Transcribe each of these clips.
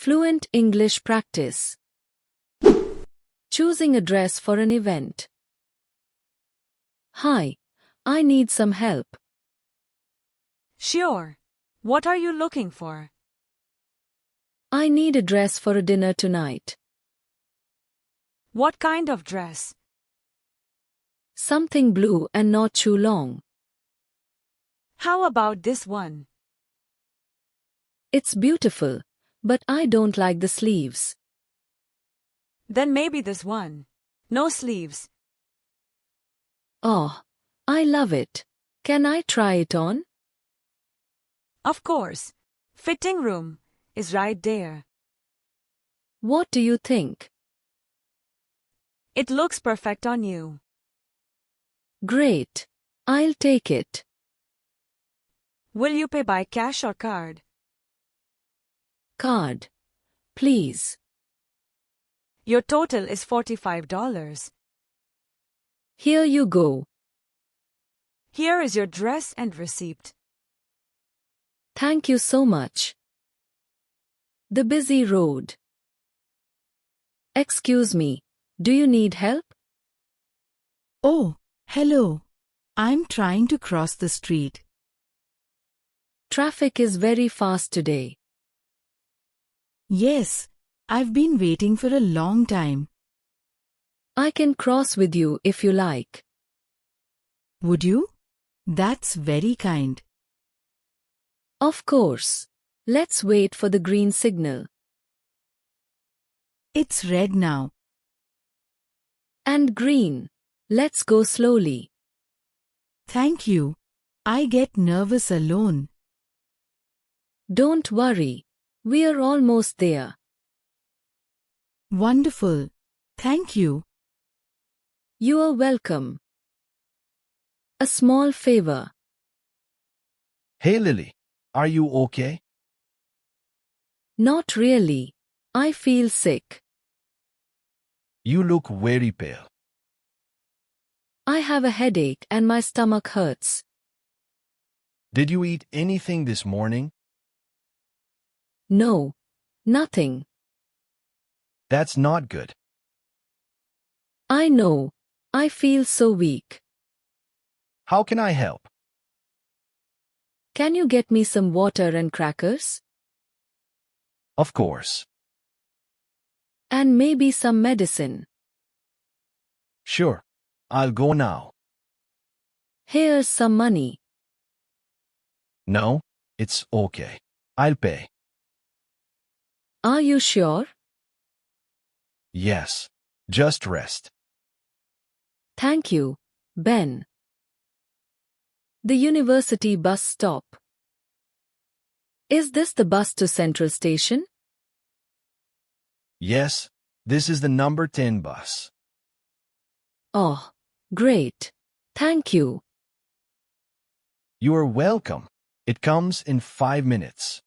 Fluent English practice. Choosing a dress for an event. Hi, I need some help. Sure. What are you looking for? I need a dress for a dinner tonight. What kind of dress? Something blue and not too long. How about this one? It's beautiful, but I don't like the sleeves. Then maybe this one. No sleeves. Oh, I love it. Can I try it on? Of course. Fitting room is right there. What do you think? It looks perfect on you. Great. I'll take it. Will you pay by cash or card? Card. Please. Your total is $45. Here you go. Here is your dress and receipt. Thank you so much. The busy road. Excuse me, do you need help? Oh, hello. I'm trying to cross the street. Traffic is very fast today. Yes, I've been waiting for a long time. I can cross with you if you like. Would you? That's very kind. Of course. Let's wait for the green signal. It's red now. And green. Let's go slowly. Thank you. I get nervous alone. Don't worry. We're almost there. Wonderful. Thank you. You are welcome. A small favor. Hey Lily, are you okay? Not really. I feel sick. You look very pale. I have a headache and my stomach hurts. Did you eat anything this morning? No. Nothing. That's not good. I know. I feel so weak. How can I help? Can you get me some water and crackers? Of course. And maybe some medicine. Sure. I'll go now. Here's some money. No, it's okay. I'll pay. Are you sure? Yes. Just rest. Thank you, Ben. The university bus stop. Is this the bus to Central Station? Yes, this is the number 10 bus. Oh, great. Thank you. You are welcome. It comes in 5 minutes.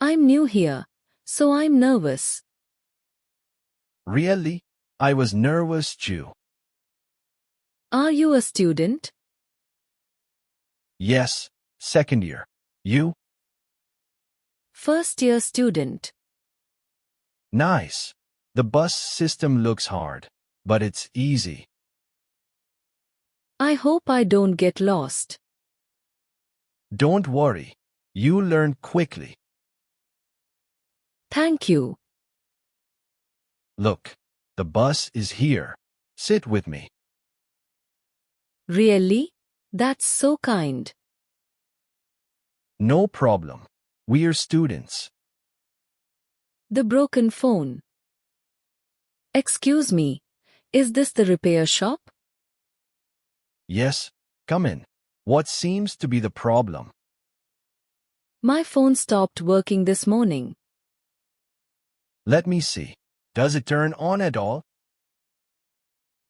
I'm new here, so I'm nervous. Really? I was nervous too. Are you a student? Yes, second year. You? First year student. Nice. The bus system looks hard, but it's easy. I hope I don't get lost. Don't worry. You learn quickly. Thank you. Look, the bus is here. Sit with me. Really? That's so kind. No problem. We're students. The broken phone. Excuse me, is this the repair shop? Yes, come in. What seems to be the problem? My phone stopped working this morning. Let me see. Does it turn on at all?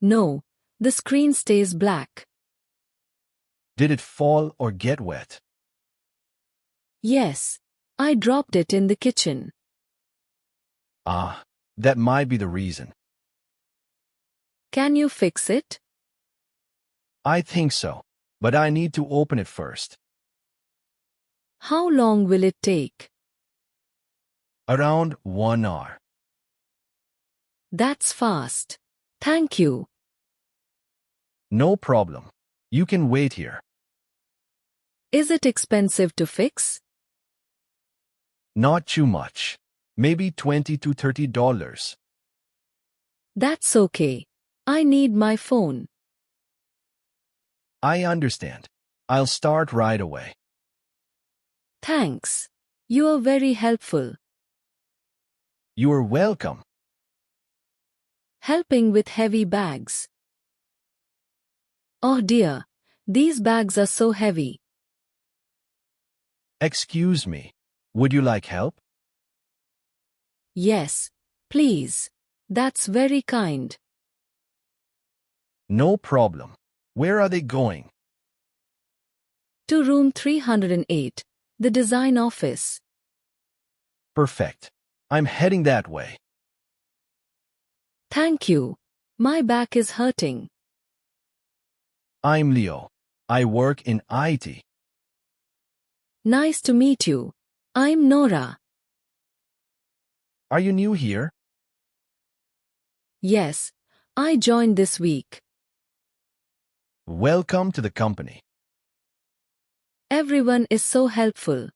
No, the screen stays black. Did it fall or get wet? Yes, I dropped it in the kitchen. Ah, that might be the reason. Can you fix it? I think so, but I need to open it first. How long will it take? Around 1 hour. That's fast. Thank you. No problem. You can wait here. Is it expensive to fix? Not too much. Maybe $20 to $30. That's okay. I need my phone. I understand. I'll start right away. Thanks. You are very helpful. You are welcome. Helping with heavy bags. Oh dear. These bags are so heavy. Excuse me. Would you like help? Yes, please. That's very kind. No problem. Where are they going? To room 308, the design office. Perfect. I'm heading that way. Thank you. My back is hurting. I'm Leo. I work in IT. Nice to meet you. I'm Nora. Are you new here? Yes, I joined this week. Welcome to the company. Everyone is so helpful.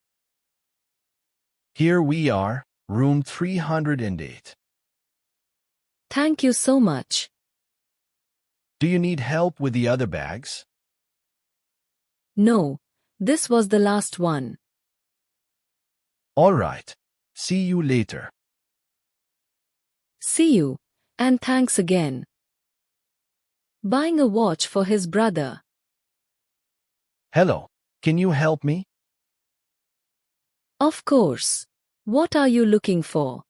Here we are, room 308. Thank you so much. Do you need help with the other bags? No, this was the last one. All right. See you later. See you, and thanks again. Buying a watch for his brother. Hello. Can you help me? Of course. What are you looking for?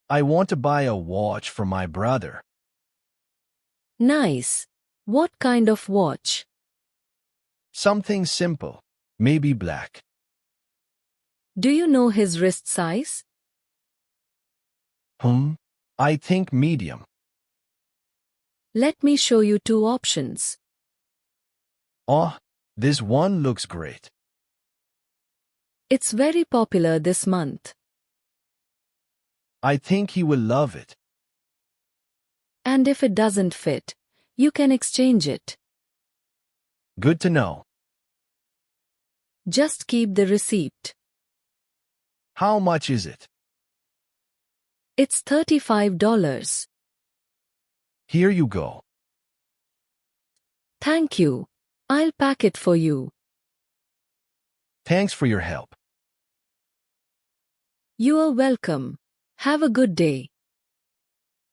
I want to buy a watch for my brother. Nice. What kind of watch? Something simple. Maybe black. Do you know his wrist size? I think medium. Let me show you two options. Oh, this one looks great. It's very popular this month. I think he will love it. And if it doesn't fit, you can exchange it. Good to know. Just keep the receipt. How much is it? It's $35. Here you go. Thank you. I'll pack it for you. Thanks for your help. You are welcome. Have a good day.